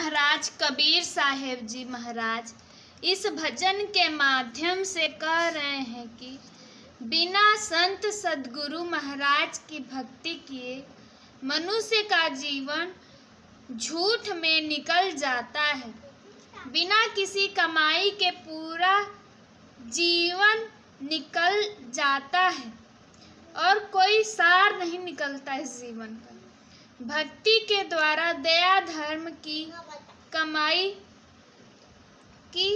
महाराज कबीर साहेब जी महाराज इस भजन के माध्यम से कह रहे हैं कि बिना संत सद्गुरु महाराज की भक्ति किए मनुष्य का जीवन झूठ में निकल जाता है। बिना किसी कमाई के पूरा जीवन निकल जाता है और कोई सार नहीं निकलता इस जीवन का। भक्ति के द्वारा दया धर्म की कमाई की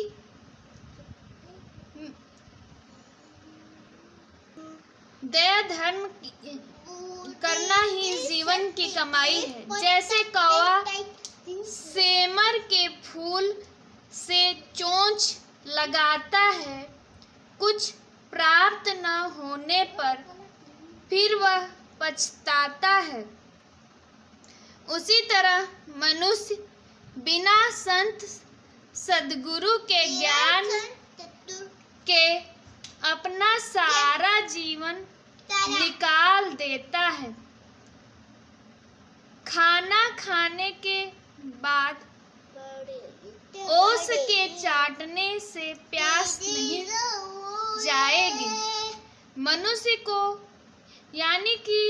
दया धर्म करना ही जीवन की कमाई है। जैसे कौवा सेमर के फूल से चोंच लगाता है, कुछ प्राप्त न होने पर फिर वह पछताता है, उसी तरह मनुष्य बिना संत सद्गुरु के ज्ञान के अपना सारा जीवन निकाल देता है। खाना खाने के बाद ओस के चाटने से प्यास नहीं जाएगी। मनुष्य को यानी कि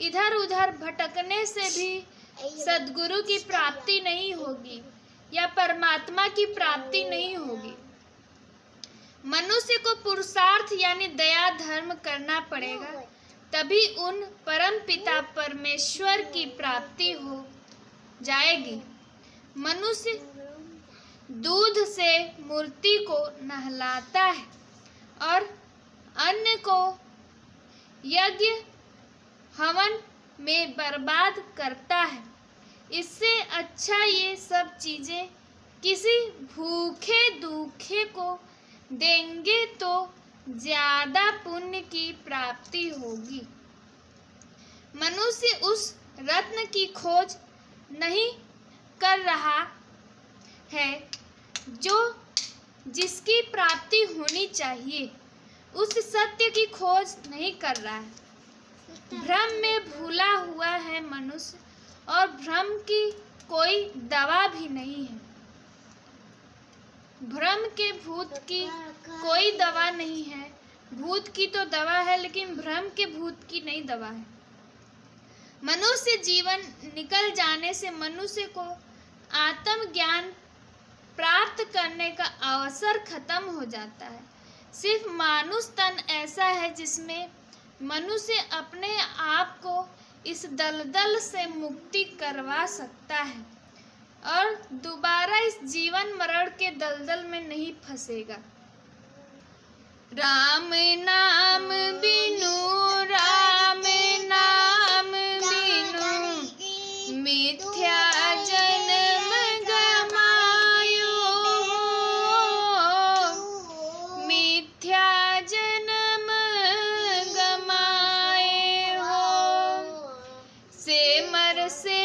इधर उधर भटकने से भी सद्गुरु की प्राप्ति नहीं होगी या परमात्मा की प्राप्ति नहीं होगी। मनुष्य को पुरुषार्थ यानी दया धर्म करना पड़ेगा, तभी उन परम पिता परमेश्वर की प्राप्ति हो जाएगी। मनुष्य दूध से मूर्ति को नहलाता है और अन्न को यज्ञ हवन में बर्बाद करता है। इससे अच्छा ये सब चीजें किसी भूखे दूखे को देंगे तो ज्यादा पुण्य की प्राप्ति होगी। मनुष्य उस रत्न की खोज नहीं कर रहा है जो जिसकी प्राप्ति होनी चाहिए, उस सत्य की खोज नहीं कर रहा है। भ्रम में भूला हुआ है मनुष्य और भ्रम की कोई दवा भी नहीं है। भ्रम के भूत की कोई दवा नहीं है। भूत की तो दवा है लेकिन भ्रम के भूत की नहीं दवा है। मनुष्य जीवन निकल जाने से मनुष्य को आत्मज्ञान प्राप्त करने का अवसर खत्म हो जाता है। सिर्फ मानुष तन ऐसा है जिसमें मनुष्य अपने आप को इस दलदल से मुक्ति करवा सकता है और दोबारा इस जीवन मरण के दलदल में नहीं फंसेगा। राम नाम बिनु, राम नाम बिनु मिथ्या जन्म गमायो, मिथ्या जन्म गमाए हो। सेमर से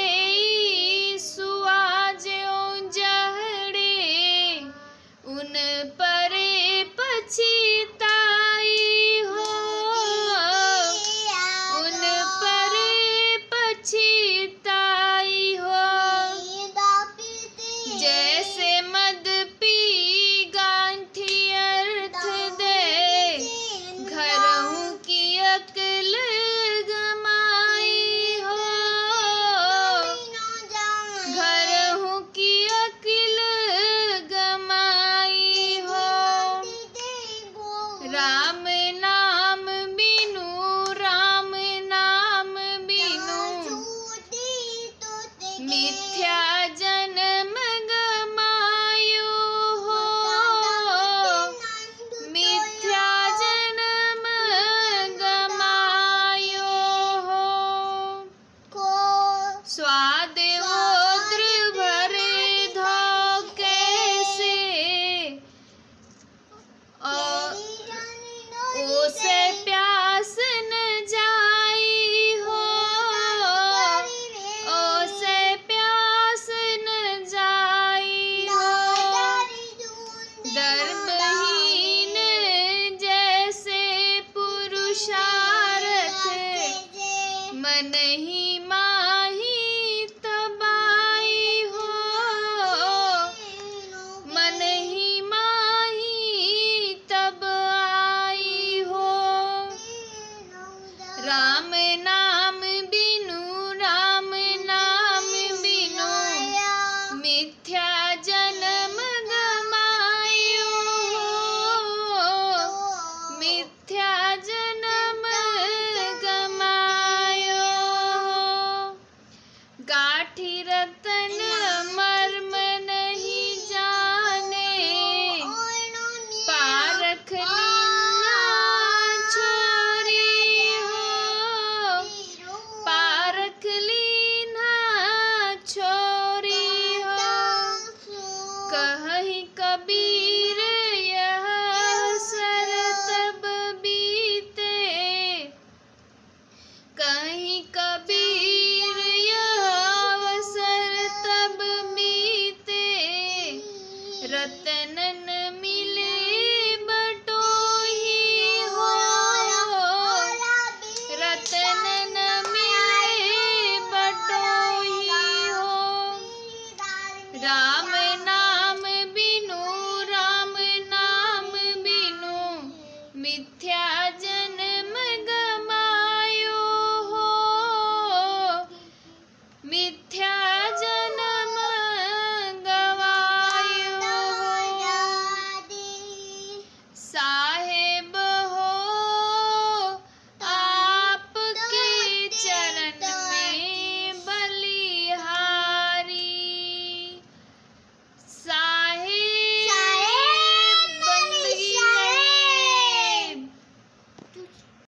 उन परे पछताई हो, उन परे पछताई हो। मिथ्या